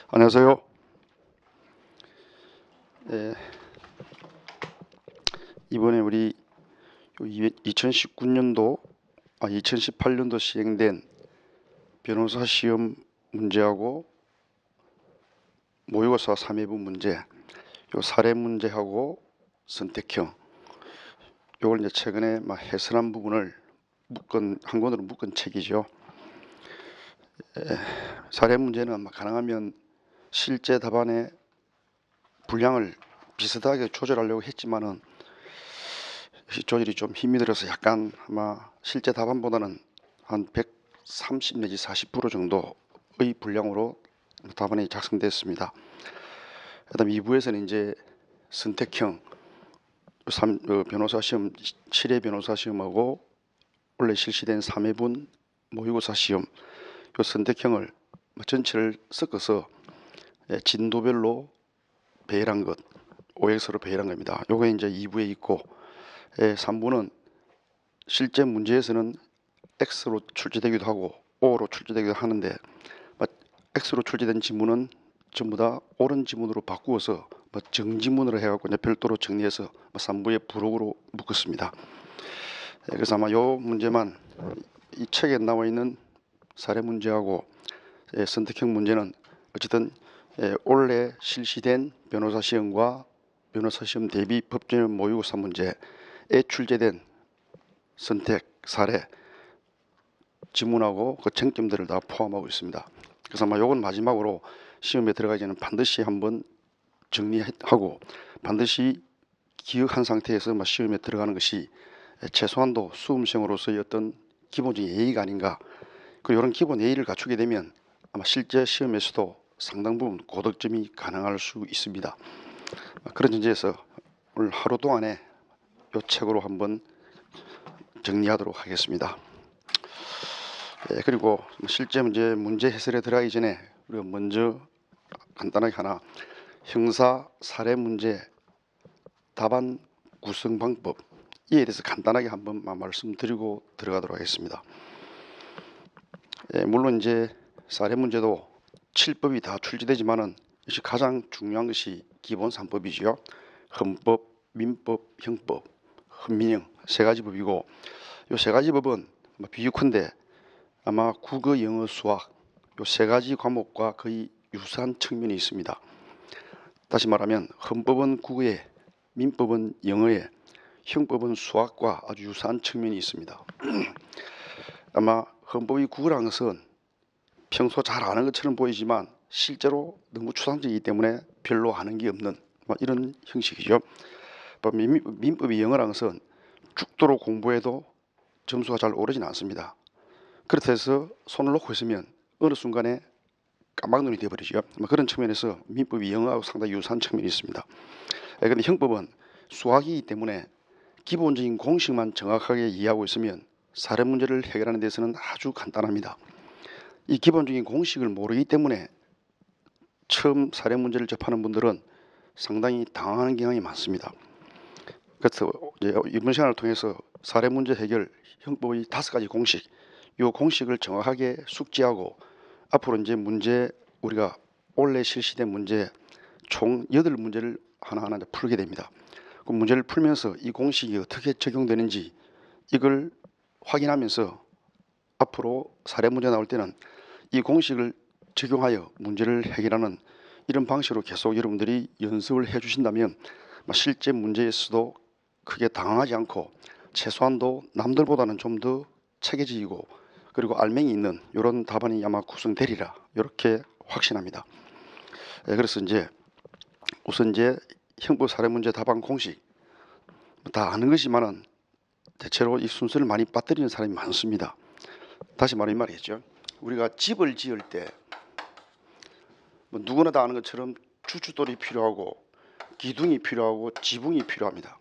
안녕하세요. 예, 이번에 우리 2019년도 2018년도 시행된 변호사 시험 문제하고 모의고사 3회분 문제, 요 사례 문제하고 선택형, 요걸 이제 최근에 막 해설한 부분을 한 권으로 묶은 책이죠. 사례 문제는 가능하면 실제 답안의 분량을 비슷하게 조절하려고 했지만은 조절이 좀 힘이 들어서 약간 아마 실제 답안보다는 한 130 내지 40% 정도의 분량으로 답안이 작성됐습니다. 그다음 2부에서는 이제 선택형 변호사 시험 7회 변호사 시험하고 원래 실시된 3회분 모의고사 시험 요 선택형을 전체를 섞어서 진도별로 배열한 것, OX로 배열한 겁니다. 요게 이제 2부에 있고 3부는 실제 문제에서는 X로 출제되기도 하고 O로 출제되기도 하는데 X로 출제된 지문은 전부 다 옳은 지문으로 바꾸어서 정지문으로 해갖고 이제 별도로 정리해서 3부의 부록으로 묶었습니다. 그래서 아마 요 문제만 이 책에 나와 있는 사례 문제하고 선택형 문제는 어쨌든 올해 실시된 변호사 시험과 변호사 시험 대비 법조인 모의고사 문제에 출제된 선택 사례 지문하고 그 쟁점들을 다 포함하고 있습니다. 그래서 아마 요건 마지막으로 시험에 들어가기 전에 반드시 한번 정리하고 반드시 기억한 상태에서 시험에 들어가는 것이 최소한도 수험생으로서의 어떤 기본적인 예의가 아닌가. 그리고 이런 기본 예의를 갖추게 되면 아마 실제 시험에서도 상당 부분 고득점이 가능할 수 있습니다. 그런 전제에서 오늘 하루 동안에 이 책으로 한번 정리하도록 하겠습니다. 그리고 실제 문제 해설에 들어가기 전에 우리가 먼저 간단하게 하나 형사 사례 문제 답안 구성 방법 이에 대해서 간단하게 한번 말씀드리고 들어가도록 하겠습니다. 물론 이제 사례 문제도 7법이 다 출제되지만은 가장 중요한 것이 기본 3법이지요. 헌법, 민법, 형법, 헌민형 세 가지 법이고 이 세 가지 법은 비유컨대 아마 국어, 영어, 수학 이 세 가지 과목과 거의 유사한 측면이 있습니다. 다시 말하면 헌법은 국어에, 민법은 영어에, 형법은 수학과 아주 유사한 측면이 있습니다. 아마 헌법이 국어라는 것은 평소 잘 아는 것처럼 보이지만 실제로 너무 추상적이기 때문에 별로 아는 게 없는 이런 형식이죠. 민법이 영어라는 것은 죽도록 공부해도 점수가 잘 오르진 않습니다. 그렇다 해서 손을 놓고 있으면 어느 순간에 깜박눈이 되어버리죠. 그런 측면에서 민법이 영어하고 상당히 유사한 측면이 있습니다. 그런데 형법은 수학이기 때문에 기본적인 공식만 정확하게 이해하고 있으면 사례 문제를 해결하는 데서는 아주 간단합니다. 이 기본적인 공식을 모르기 때문에 처음 사례 문제를 접하는 분들은 상당히 당황하는 경향이 많습니다. 그래서 이번 시간을 통해서 사례 문제 해결 형법의 5가지 공식, 이 공식을 정확하게 숙지하고 앞으로 이제 문제 우리가 올해 실시된 문제 총 8문제를 하나하나 풀게 됩니다. 그 문제를 풀면서 이 공식이 어떻게 적용되는지 이걸 확인하면서 앞으로 사례 문제 나올 때는 이 공식을 적용하여 문제를 해결하는 이런 방식으로 계속 여러분들이 연습을 해 주신다면 실제 문제에서도 크게 당황하지 않고 최소한도 남들보다는 좀 더 체계적이고 그리고 알맹이 있는 이런 답안이 아마 구성되리라 이렇게 확신합니다. 그래서 우선 형법 사례 문제 답안 공식 다 아는 것이지만은 대체로 이 순서를 많이 빠뜨리는 사람이 많습니다. 다시 말하면 이 말이겠죠. 우리가 집을 지을 때 누구나 다 아는 것처럼 주춧돌이 필요하고 기둥이 필요하고 지붕이 필요합니다.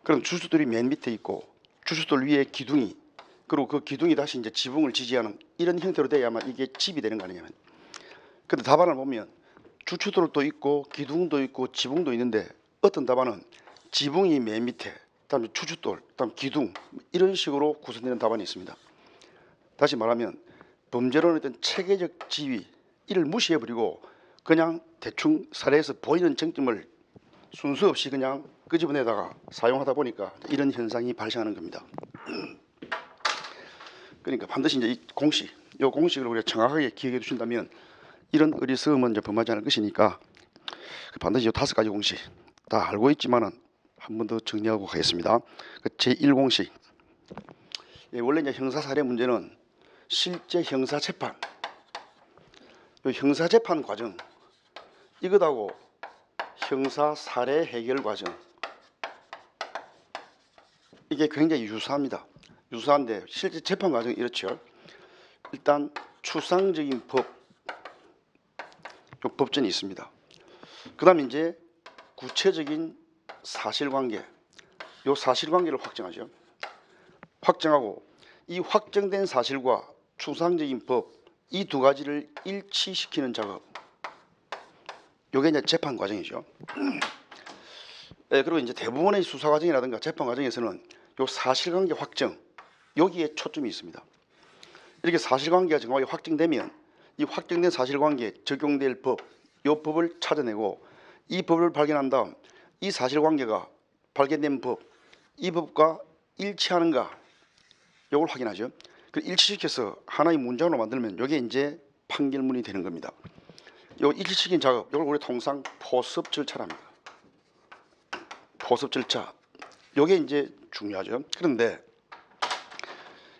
그럼 주춧돌이 맨 밑에 있고 주춧돌 위에 기둥이 그리고 그 기둥이 다시 이제 지붕을 지지하는 이런 형태로 돼야만 이게 집이 되는 거 아니냐면. 근데 답안을 보면 주춧돌도 있고 기둥도 있고 지붕도 있는데 어떤 답안은 지붕이 맨 밑에 그다음에 주춧돌 그다음 기둥 이런 식으로 구성되는 답안이 있습니다. 다시 말하면 범죄론의 어떤 체계적 지위 이를 무시해버리고 그냥 대충 사례에서 보이는 쟁점을 순서 없이 그냥 끄집어내다가 사용하다 보니까 이런 현상이 발생하는 겁니다. 그러니까 반드시 이제 이 공식을 우리가 정확하게 기억해 두신다면 이런 어리석음은 이제 범하지 않을 것이니까 반드시 이 5가지 공식 다 알고 있지만은 한 번 더 정리하고 가겠습니다. 제1공식. 원래 이제 형사사례 문제는 실제 형사재판, 형사재판 과정 이것하고 형사사례 해결 과정 이게 굉장히 유사합니다. 유사한데 실제 재판 과정이 이렇죠. 일단 추상적인 법전이 있습니다. 그 다음에 이제 구체적인 사실관계, 요 사실관계를 확정하죠. 확정하고 이 확정된 사실과 추상적인 법, 이 2가지를 일치시키는 작업, 요게 이제 재판 과정이죠. 그리고 이제 대부분의 수사 과정이라든가 재판 과정에서는 요 사실관계 확정, 여기에 초점이 있습니다. 이렇게 사실관계가 정확하게 확정되면 이 확정된 사실관계에 적용될 법, 요 법을 찾아내고 이 법을 발견한 다음 이 사실관계가 발견된 법, 이 법과 일치하는가 요걸 확인하죠. 그 일치시켜서 하나의 문장으로 만들면 요게 이제 판결문이 되는 겁니다. 요 일치시킨 작업, 요걸 우리 통상 포섭 절차랍니다. 포섭 절차. 요게 이제 중요하죠. 그런데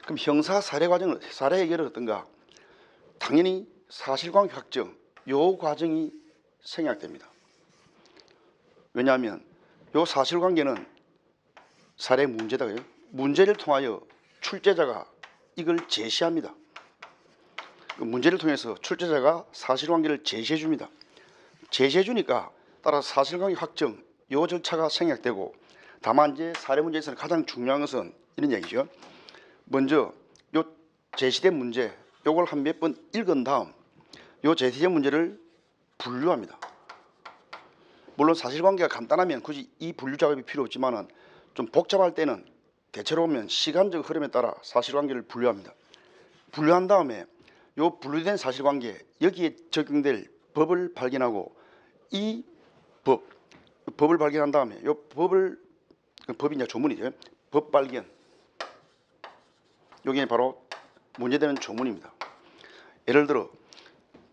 그럼 형사 사례 과정은 사례 해결은 어떤가? 당연히 사실관계 확정 요 과정이 생략됩니다. 왜냐하면 요 사실관계는 사례 문제다고요. 문제를 통하여 출제자가 이걸 제시합니다. 문제를 통해서 출제자가 사실관계를 제시해 줍니다. 제시해 주니까 따라서 사실관계 확정 요 절차가 생략되고, 다만 이제 사례 문제에서는 가장 중요한 것은 이런 얘기죠. 먼저 요 제시된 문제 요걸 한 몇 번 읽은 다음 요 제시된 문제를 분류합니다. 물론 사실관계가 간단하면 굳이 이 분류 작업이 필요 없지만은 좀 복잡할 때는 대체로 보면 시간적 흐름에 따라 사실관계를 분류합니다. 분류한 다음에 요 분류된 사실관계 여기에 적용될 법을 발견하고 이 법을 발견한 다음에 요 법이 이제 조문이죠. 법 발견. 여기 바로 문제되는 조문입니다. 예를 들어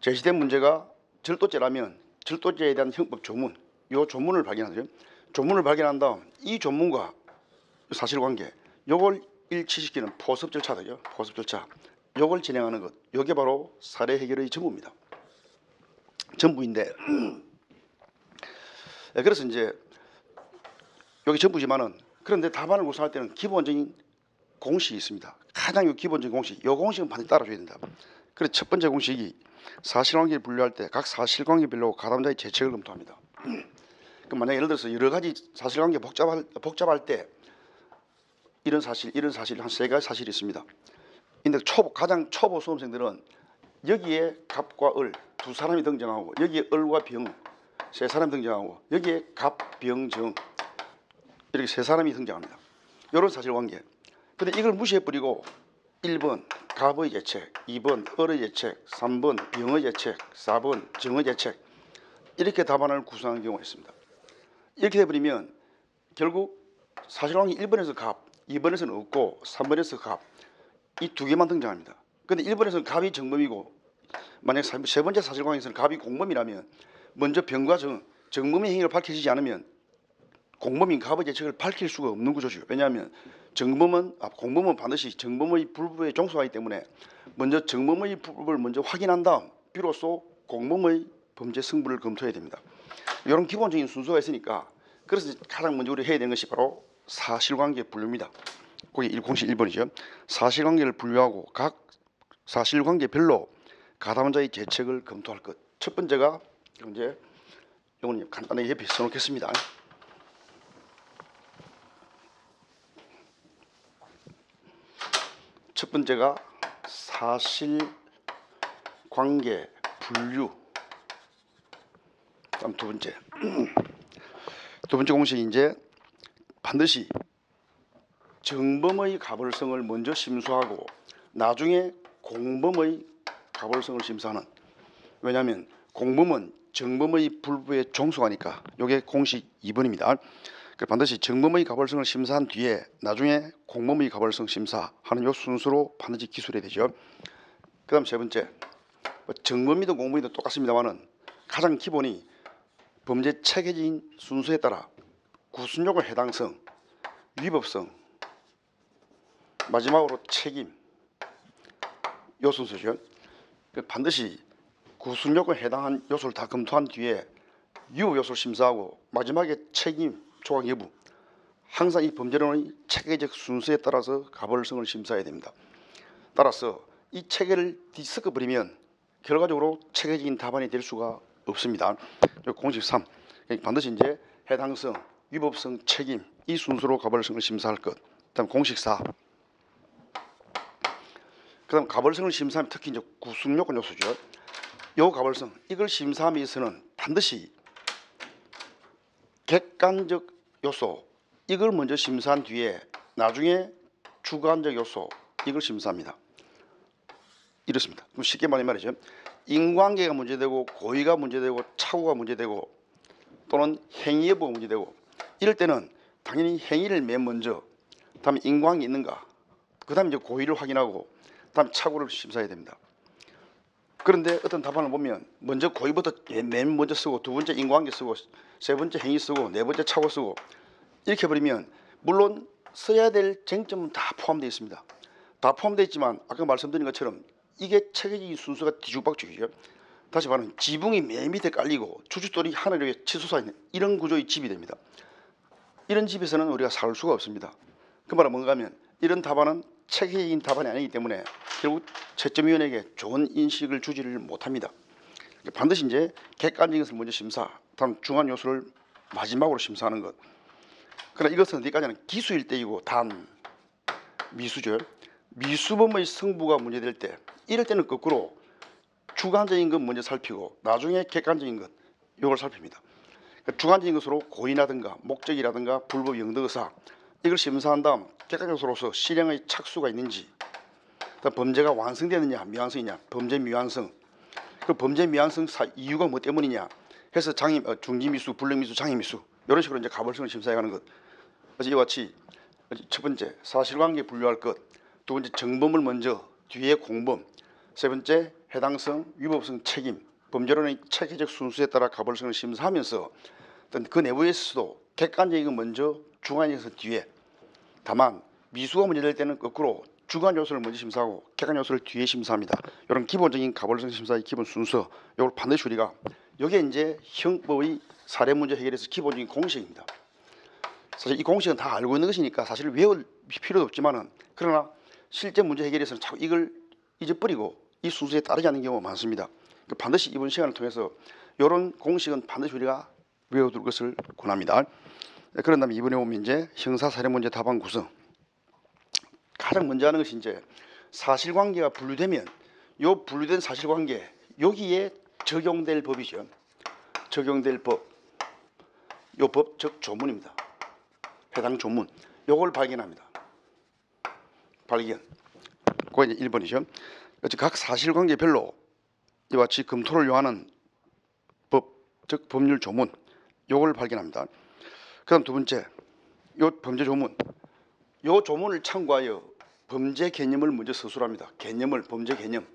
제시된 문제가 절도죄라면 절도죄에 대한 형법 조문, 요 조문을 발견하죠. 조문을 발견한 다음 이 조문과 사실관계 요걸 일치시키는 포섭 절차죠. 포섭 절차. 요걸 진행하는 것. 요게 바로 사례 해결의 전부입니다. 전부인데 그래서 이제 여기 전부지만은 그런데 답안을 구성할 때는 기본적인 공식이 있습니다. 가장 기본적인 공식. 요 공식은 반드시 따라줘야 된다. 그래서 첫 번째 공식이 사실관계를 분류할 때 각 사실관계별로 가담자의 재책을 검토합니다. 그럼 만약 예를 들어서 여러 가지 사실관계 복잡할 때 이런 사실 한 3가지 사실이 있습니다. 근데 가장 초보 수험생들은 여기에 갑과 을 2사람이 등장하고 여기에 을과 병 3사람이 등장하고 여기에 갑, 병, 정 이렇게 3사람이 등장합니다. 이런 사실관계. 근데 이걸 무시해버리고 1번 갑의 재책, 2번 을의 재책, 3번 병의 재책, 4번 정의 재책 이렇게 답안을 구성하는 경우가 있습니다. 이렇게 돼버리면 결국 사실관계 1번에서 갑, 2번에서는 없고 3번에서 갑 이 2개만 등장합니다. 근데 1번에서는 갑이 정범이고 만약 3번째 사실관계에서는 갑이 공범이라면 먼저 병과 정범의 행위를 밝혀지지 않으면 공범인 갑의 재책을 밝힐 수가 없는 구조죠. 왜냐하면 공범은 반드시 정범의 불법에 종속하기 때문에 먼저 정범의 불법을 먼저 확인한 다음 비로소 공범의 범죄 성분을 검토해야 됩니다. 이런 기본적인 순서가 있으니까 그래서 가장 먼저 우리가 해야 되는 것이 바로 사실관계 분류입니다. 거기 공식 1번이죠. 사실관계를 분류하고 각 사실관계별로 가담자의 재책을 검토할 것. 첫 번째가 이제 이건 간단하게 옆에 써놓겠습니다. 첫 번째가 사실관계 분류. 다음 두 번째 공식이 이제 반드시 정범의 가벌성을 먼저 심수하고 나중에 공범의 가벌성을 심사하는. 왜냐하면 공범은 정범의 불법에 종속하니까 이게 공식 2번입니다. 반드시 정범의 가벌성을 심사한 뒤에 나중에 공범의 가벌성 심사하는 요 순서로 반드시 기술해야 되죠. 그 다음 세 번째, 정범이든 공범이든 똑같습니다만은 가장 기본이 범죄 체계적인 순서에 따라 구순요구 해당성, 위법성, 마지막으로 책임, 요 순서죠. 반드시 구순요구에 해당한 요소를 다 검토한 뒤에 유효 요소를 심사하고 마지막에 책임, 조각 여부, 항상 이 범죄론의 체계적 순서에 따라서 가벌성을 심사해야 됩니다. 따라서 이 체계를 뒤섞어 버리면 결과적으로 체계적인 답안이 될 수가 없습니다. 공식 3, 반드시 이제 해당성, 위법성, 책임 이 순서로 가벌성을 심사할 것. 그다음 공식 4. 그다음 가벌성을 심사하면 특히 이제 구순요건 요소죠. 요 가벌성 이걸 심사함에 있어서는 반드시 객관적 요소 이걸 먼저 심사한 뒤에 나중에 주관적 요소 이걸 심사합니다. 이렇습니다. 그럼 쉽게 말하면 인관계가 문제되고 고의가 문제되고 착오가 문제되고 또는 행위 여부가 문제되고 이럴 때는 당연히 행위를 맨 먼저 다음에 인관계 있는가 그 다음에 이제 고의를 확인하고 다음에 착오를 심사해야 됩니다. 그런데 어떤 답안을 보면 먼저 고의부터 맨 먼저 쓰고 두 번째 인관계 쓰고 세 번째 행위 쓰고 네 번째 착오 쓰고 이렇게 해버리면 물론 써야 될 쟁점은 다 포함되어 있습니다. 다 포함되어 있지만 아까 말씀드린 것처럼 이게 체계적인 순서가 뒤죽박죽이죠. 다시 말하면 지붕이 맨 밑에 깔리고 주춧돌이 하늘 위에 치솟아 있는 이런 구조의 집이 됩니다. 이런 집에서는 우리가 살 수가 없습니다. 그 말은 뭔가 하면 이런 답안은 체계적인 답안이 아니기 때문에 결국 채점위원에게 좋은 인식을 주지를 못합니다. 반드시 이제 객관적인 것을 먼저 심사, 다음 중간 요소를 마지막으로 심사하는 것. 그러나 이것은 어디까지는 기수일 때이고 단 미수죠. 미수범의 성부가 문제될 때 이럴 때는 거꾸로 주관적인 것 먼저 살피고 나중에 객관적인 것 이걸 살핍니다. 그러니까 주관적인 것으로 고의라든가 목적이라든가 불법 영도의사 이걸 심사한 다음 객관적 요소로서 실행의 착수가 있는지 범죄가 완성되느냐 미완성이냐 범죄 미완성 그 범죄 미완성 이유가 뭐 때문이냐 해서 중지미수 불능미수 장애미수 이런 식으로 이제 가벌성을 심사해가는 것. 그래서 이와 같이 첫 번째 사실관계 분류할 것, 두 번째 정범을 먼저 뒤에 공범, 세 번째 해당성 위법성 책임 범죄론의 체계적 순수에 따라 가벌성을 심사하면서 어떤 그 내부에서도 객관적인 건 먼저 주관에서 뒤에 다만 미수가 문제될 때는 거꾸로 주관 요소를 먼저 심사하고 객관 요소를 뒤에 심사합니다. 이런 기본적인 가벌성 심사의 기본 순서 이걸 반드시 우리가 여기에 이제 형법의 사례 문제 해결에서 기본적인 공식입니다. 사실 이 공식은 다 알고 있는 것이니까 사실 외울 필요도 없지만은 그러나 실제 문제 해결에서는 자꾸 이걸 잊어버리고 이 순서에 따르지 않는 경우가 많습니다. 반드시 이번 시간을 통해서 이런 공식은 반드시 우리가 외워둘 것을 권합니다. 그런 다음에 이번에 보면 이제 형사사례문제 답안 구성 가장 먼저 하는 것이 이제 사실관계가 분류되면 요 분류된 사실관계 여기에 적용될 법이죠. 적용될 법, 요 법 즉 조문입니다. 해당 조문 요걸 발견합니다. 발견. 그거 이제 1번이죠. 각 사실관계별로 이와 같이 검토를 요하는 법, 즉 법률 조문 요걸 발견합니다. 그 다음 두 번째 요 범죄 조문 요 조문을 참고하여 범죄 개념을 먼저 서술합니다. 개념을 범죄 개념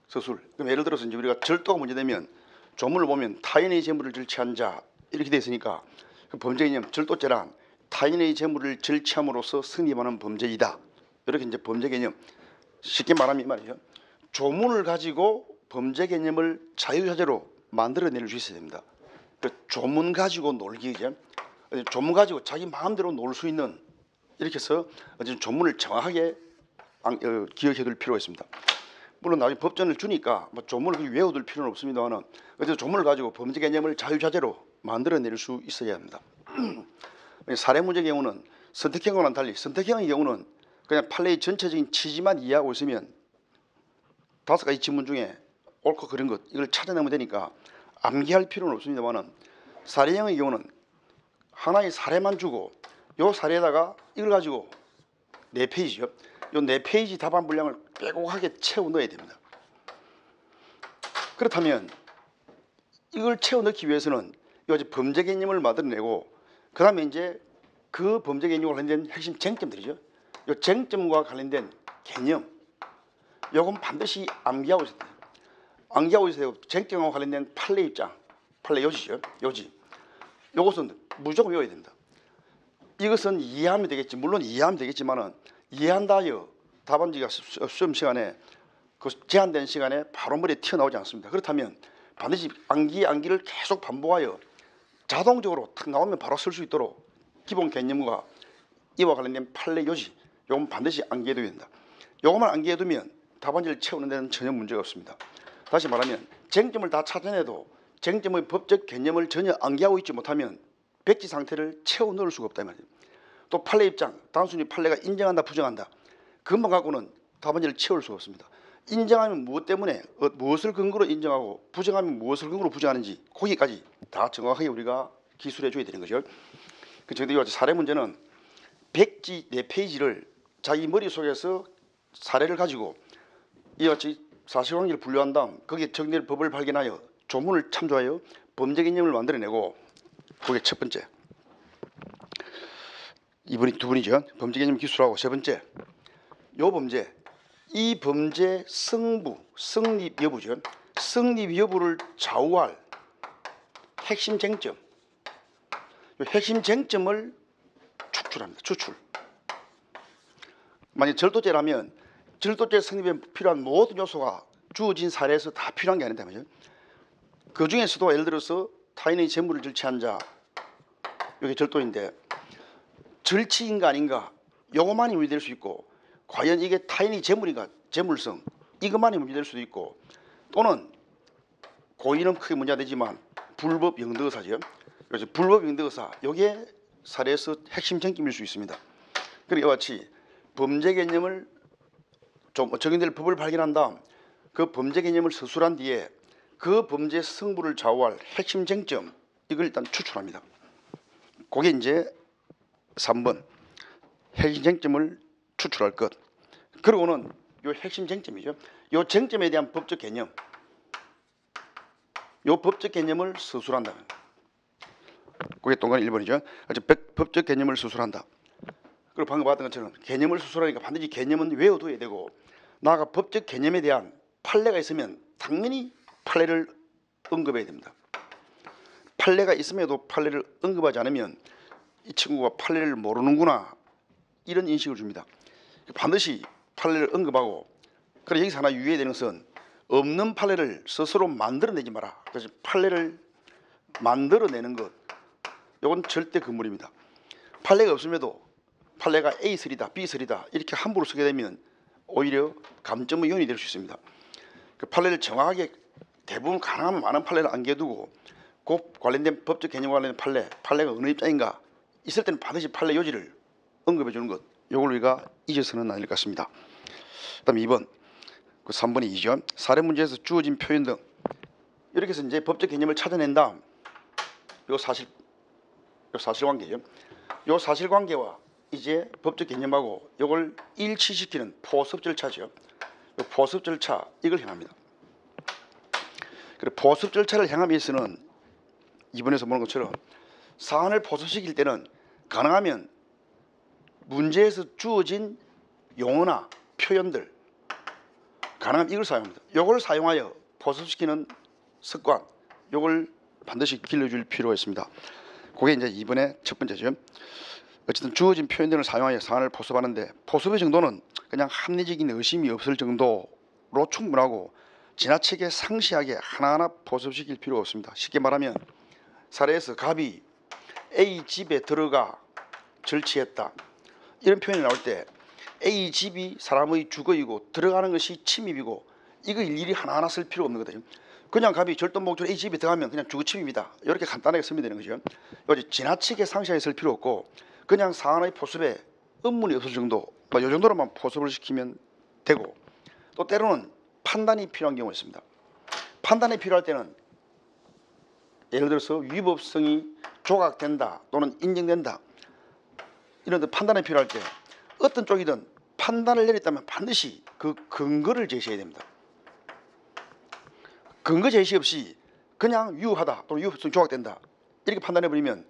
서술. 그럼 예를 들어서 이제 우리가 절도가 문제되면 조문을 보면 타인의 재물을 절취한 자 이렇게 되어 있으니까 그 범죄 개념 절도죄란 타인의 재물을 절취함으로써 성립하는 범죄이다. 이렇게 이제 범죄 개념 쉽게 말하면 이 말이죠. 조문을 가지고 범죄 개념을 자유자재로 만들어낼 수 있어야 됩니다. 그 조문 가지고 놀기죠. 조문 가지고 자기 마음대로 놀 수 있는 이렇게 해서 조문을 정확하게 기억해둘 필요가 있습니다. 물론 나중에 법전을 주니까 뭐 조문을 외워둘 필요는 없습니다만 어쨌든 조문을 가지고 범죄 개념을 자유자재로 만들어낼 수 있어야 합니다. 사례 문제 경우는 선택형과는 달리 선택형의 경우는 그냥 판례의 전체적인 취지만 이해하고 있으면 5가지 지문 중에 옳고 그른 것 이걸 찾아내면 되니까 암기할 필요는 없습니다만 사례형의 경우는 하나의 사례만 주고 요 사례에다가 이걸 가지고 4페이지요. 요 4페이지 답안 분량을 빼곡하게 채워 넣어야 됩니다. 그렇다면 이걸 채워 넣기 위해서는 이제 범죄 개념을 만들어내고 그 다음에 이제 그 범죄 개념과 관련된 핵심 쟁점들이죠. 이 쟁점과 관련된 개념 요건 반드시 암기하고 있어야 돼요. 암기하고 있어야 되고 쟁점과 관련된 판례 입장, 판례 요지죠. 요지. 요것은 무조건 외워야 됩니다. 이것은 이해하면 되겠지. 물론 이해하면 되겠지만은 이해한다여 답안지가 수험 시간에 그 제한된 시간에 바로 머리에 튀어나오지 않습니다. 그렇다면 반드시 암기를 계속 반복하여 자동적으로 탁 나오면 바로 쓸 수 있도록 기본 개념과 이와 관련된 판례 요지 요건 반드시 암기해둬야 된다. 요것만 암기해두면 답안지를 채우는 데는 전혀 문제가 없습니다. 다시 말하면 쟁점을 다 찾아내도 쟁점의 법적 개념을 전혀 암기하고 있지 못하면 백지 상태를 채워 넣을 수가 없다 이 말이에요. 또 판례 입장, 단순히 판례가 인정한다 부정한다 그것만 갖고는 답안지를 채울 수가 없습니다. 인정하면 무엇 때문에 무엇을 근거로 인정하고 부정하면 무엇을 근거로 부정하는지 거기까지 다 정확하게 우리가 기술해 줘야 되는 거죠. 저희도 사례 문제는 백지 4페이지를 자기 머릿속에서 사례를 가지고 이와 같이 사실관계를 분류한 다음 거기에 정리될 법을 발견하여 조문을 참조하여 범죄 개념을 만들어내고 그게 첫 번째. 이분이 두 분이죠. 범죄 개념 기술하고 세 번째. 요 범죄. 이 범죄 성부, 성립 여부죠. 성립 여부를 좌우할 핵심 쟁점. 요 핵심 쟁점을 추출합니다. 추출. 만약 절도죄라면 절도죄 성립에 필요한 모든 요소가 주어진 사례에서 다 필요한 게 아니다 말이죠. 그 중에서도 예를 들어서 타인의 재물을 절취한 자, 이게 절도인데 절취인가 아닌가 요것만이 문제될 수 있고 과연 이게 타인의 재물인가 재물성 이것만이 문제될 수도 있고 또는 고의는 크게 문제가 되지만 불법 영도의사죠. 그래서 불법 영도의사 이게 사례에서 핵심 쟁점일 수 있습니다. 그리고 이와 같이 범죄 개념을 좀 적용될 법을 발견한 다음 그 범죄 개념을 서술한 뒤에 그 범죄 성부를 좌우할 핵심 쟁점 이걸 일단 추출합니다. 그게 이제 3번 핵심 쟁점을 추출할 것. 그리고는 요 핵심 쟁점이죠. 요 쟁점에 대한 법적 개념. 요 법적 개념을 서술한다. 그게 동간 1번이죠. 법적 개념을 서술한다. 그리고 방금 봤던 것처럼 개념을 서술하니까 반드시 개념은 외워둬야 되고 나아가 법적 개념에 대한 판례가 있으면 당연히 판례를 언급해야 됩니다. 판례가 있음에도 판례를 언급하지 않으면 이 친구가 판례를 모르는구나 이런 인식을 줍니다. 반드시 판례를 언급하고 그래서 여기서 하나 유의해야 되는 것은 없는 판례를 스스로 만들어내지 마라. 그래서 판례를 만들어내는 것 이건 절대 금물입니다. 판례가 없음에도 판례가 A3다 B3다 이렇게 함부로 쓰게 되면 오히려 감점의 요인이 될 수 있습니다. 그 판례를 정확하게 대부분 가능하면 많은 판례를 안겨두고 그 관련된 법적 개념과 관련된 판례가 어느 입장인가 있을 때는 반드시 판례 요지를 언급해 주는 것 이걸 우리가 잊어서는 아닐 것 같습니다. 그 다음에 2번 그 3번이 2죠. 사례 문제에서 주어진 표현 등 이렇게 해서 이제 법적 개념을 찾아낸 다음 요 사실관계죠. 요 사실관계와 이제 법적 개념하고 이걸 일치시키는 포섭 절차죠. 요 포섭 절차 이걸 행합니다. 그리고 포섭 절차를 행함에 있어서는 이번에서 보는 것처럼 사안을 포섭시킬 때는 가능하면 문제에서 주어진 용어나 표현들 가능하면 이걸 사용합니다. 이걸 사용하여 포섭시키는 습관 이걸 반드시 길러줄 필요가 있습니다. 그게 이제 이번에 첫 번째죠. 어쨌든 주어진 표현들을 사용하여 사안을 포섭하는데 포섭의 정도는 그냥 합리적인 의심이 없을 정도로 충분하고 지나치게 상시하게 하나하나 포섭시킬 필요가 없습니다. 쉽게 말하면 사례에서 갑이 A 집에 들어가 절취했다 이런 표현이 나올 때 A 집이 사람의 주거이고 들어가는 것이 침입이고 이거 일일이 하나하나 쓸 필요가 없는 거거든요. 그냥 갑이 절도 목적으로 A 집에 들어가면 그냥 주거 침입이다 이렇게 간단하게 쓰면 되는 거죠. 지나치게 상시하게 쓸 필요 없고 그냥 사안의 포섭에 의문이 없을 정도 이 정도로만 포섭을 시키면 되고 또 때로는 판단이 필요한 경우가 있습니다. 판단이 필요할 때는 예를 들어서 위법성이 조각된다 또는 인정된다 이런 데 판단이 필요할 때 어떤 쪽이든 판단을 내렸다면 반드시 그 근거를 제시해야 됩니다. 근거 제시 없이 그냥 유효하다 또는 유효성 조각된다 이렇게 판단해버리면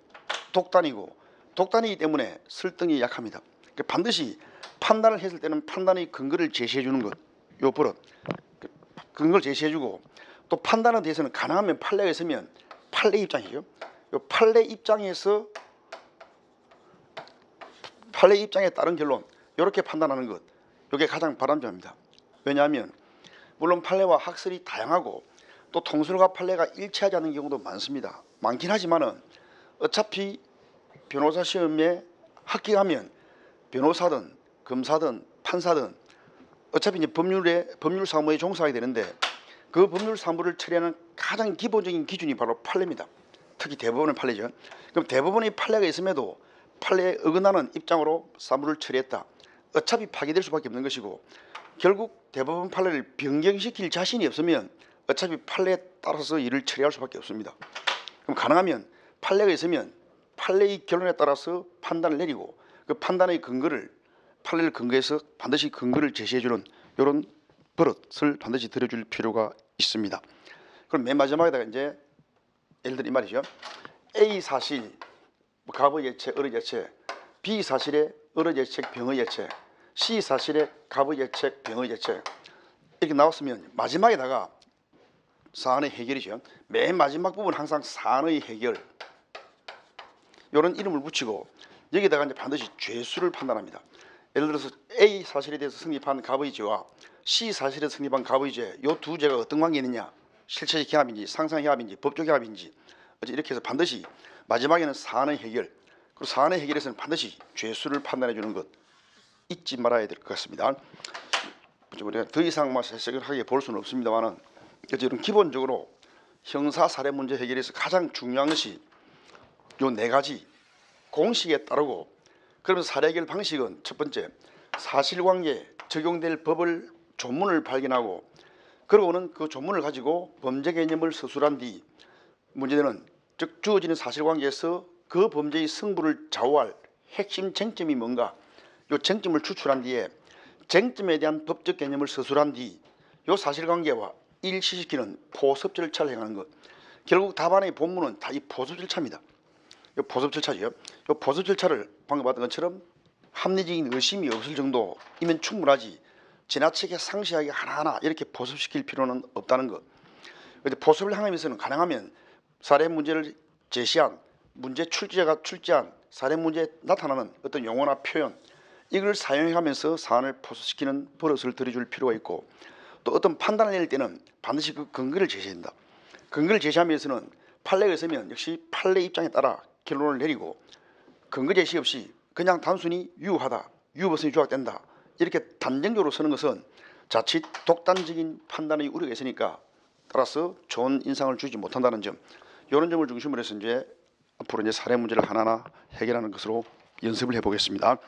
독단이고, 독단이기 때문에 설득이 약합니다. 그러니까 반드시 판단을 했을 때는 판단의 근거를 제시해주는 것, 요 버릇, 근거를 제시해주고, 또 판단에 대해서는 가능하면 판례가 있으면 판례 입장이죠. 요 판례 입장에서 판례 입장에 따른 결론, 이렇게 판단하는 것, 이게 가장 바람직합니다. 왜냐하면 물론 판례와 학설이 다양하고 또 통설과 판례가 일치하지 않는 경우도 많습니다. 많긴 하지만은 어차피 변호사 시험에 합격하면 변호사든 검사든 판사든 어차피 이제 법률 사무에 종사하게 되는데, 그 법률 사무를 처리하는 가장 기본적인 기준이 바로 판례입니다. 특히 대법원의 판례죠. 그럼 대법원의 판례가 있음에도 판례에 어긋나는 입장으로 사무를 처리했다, 어차피 파기될 수밖에 없는 것이고, 결국 대법원 판례를 변경시킬 자신이 없으면 어차피 판례에 따라서 일을 처리할 수밖에 없습니다. 그럼 가능하면 판례가 있으면 판례의 결론에 따라서 판단을 내리고, 그 판단의 근거를 판례를 근거해서 반드시 근거를 제시해주는 이런 버릇을 반드시 들여줄 필요가 있습니다. 그럼 맨 마지막에다가 이제 예를 들어 이 말이죠. A 사실 갑의 예책, 을의 예책, B 사실에 을의 예책, 병의 예책, C 사실에 갑의 예책, 병의 예책 이렇게 나왔으면 마지막에다가 사안의 해결이죠. 맨 마지막 부분 항상 사안의 해결 이런 이름을 붙이고 여기다가 이제 반드시 죄수를 판단합니다. 예를 들어서 A 사실에 대해서 성립한 갑의 죄와 C 사실에 성립한 갑의 죄, 이 두 죄가 어떤 관계 있느냐, 실체적 결합인지 상상 결합인지 법적 결합인지 이렇게 해서 반드시 마지막에는 사안의 해결, 그리고 사안의 해결에서는 반드시 죄수를 판단해 주는 것 잊지 말아야 될 것 같습니다. 우리가 더 이상 해석을 하게 볼 수는 없습니다만은 어쨌든 기본적으로 형사 사례 문제 해결에서 가장 중요한 것이 요 네 가지 공식에 따르고, 그러면서 사례 해결 방식은 첫 번째 사실관계에 적용될 법을 조문을 발견하고, 그러고는 그 조문을 가지고 범죄 개념을 서술한 뒤 문제되는 즉 주어지는 사실관계에서 그 범죄의 승부를 좌우할 핵심 쟁점이 뭔가, 이 쟁점을 추출한 뒤에 쟁점에 대한 법적 개념을 서술한 뒤 이 사실관계와 일치시키는 포섭 절차를 행하는 것. 결국 답안의 본문은 다 이 포섭 절차입니다. 이 포섭 절차죠. 이 포섭 절차를 방금 봤던 것처럼 합리적인 의심이 없을 정도이면 충분하지, 지나치게 상세하게 하나하나 이렇게 포섭시킬 필요는 없다는 것. 그런데 포섭을 행하면서는 가능하면 사례 문제를 제시한 문제 출제자가 출제한 사례 문제에 나타나는 어떤 용어나 표현, 이걸 사용하면서 사안을 포섭시키는 버릇을 들여줄 필요가 있고, 또 어떤 판단을 내릴 때는 반드시 그 근거를 제시한다. 근거를 제시하면서는 판례가 있으면 역시 판례 입장에 따라 결론을 내리고, 근거 제시 없이 그냥 단순히 유효하다, 유효성이 조각된다 이렇게 단정적으로 쓰는 것은 자칫 독단적인 판단의 우려가 있으니까 따라서 좋은 인상을 주지 못한다는 점, 이런 점을 중심으로 해서 이제 앞으로 이제 사례 문제를 하나하나 해결하는 것으로 연습을 해보겠습니다.